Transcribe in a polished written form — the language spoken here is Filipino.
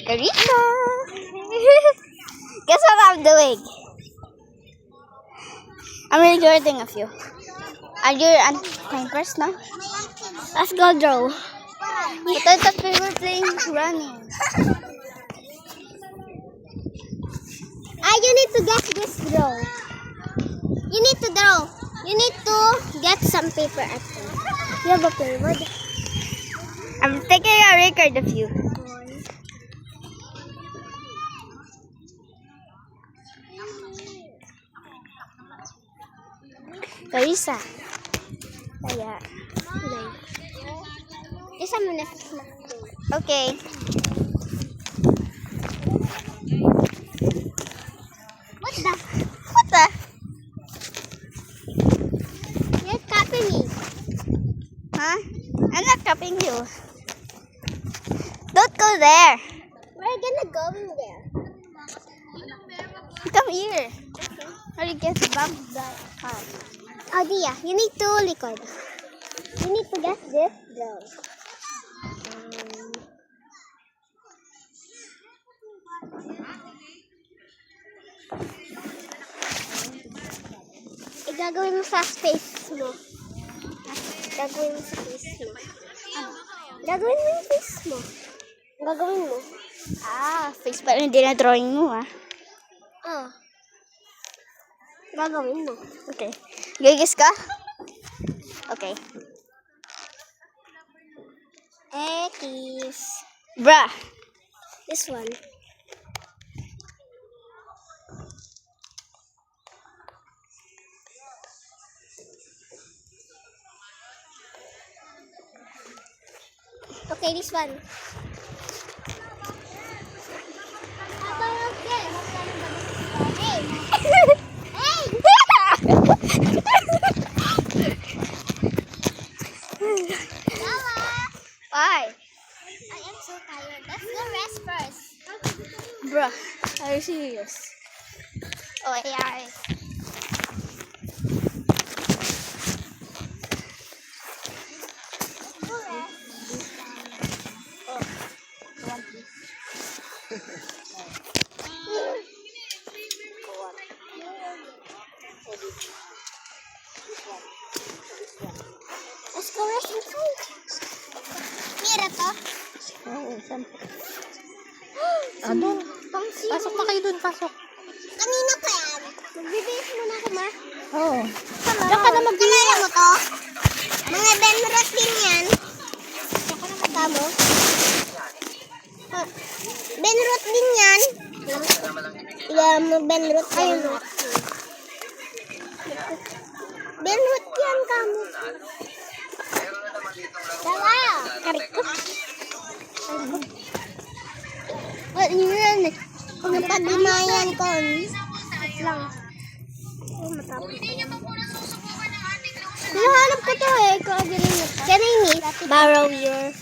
Carissa! Guess what I'm doing? I'm recording of you. Are you time first now? Let's go draw. I thought that we were playing running. You need to get this draw. You need to draw. You need to get some paper at home. You have a plywood? I'm taking a record of you. Carissa. Kaya, isa mo na. Okay. What the? What the? You're copying me. Huh? I'm not copying you. Don't go there. We're gonna go in there. Come here. Or you get bumped the car. Oh, Dia, you need to record. You need to get this draw. Gagawin mo sa space mo. Gagawin mo sa space mo. Gagawin mo yung face mo. Gagawin mo. Face pa rin din na drawing mo, ah. Oh. Gagawin mo. Okay. Gigis ka? Okay. X. Bruh. This one. Okay, this one. Hey! Hey! Why? I am so tired. Let's go rest first. Bruh. Are you serious? Oh, yeah. Let's go rest inside. Mira to. Oo, siyempre. Pasok na kayo dun, pasok. Kanina pa yan. Magbibihis muna ako, ma. Oo. Diyan ka na Kilala mo to? Mga Benrot din yan. Tamo? Benrot din yan. Benrot yan. Benrot yan, kamo. Dala! Karikot. Yun. Napagdimayan ko. Lang. Matapos. Hinahanap ko to eh. Can I borrow your...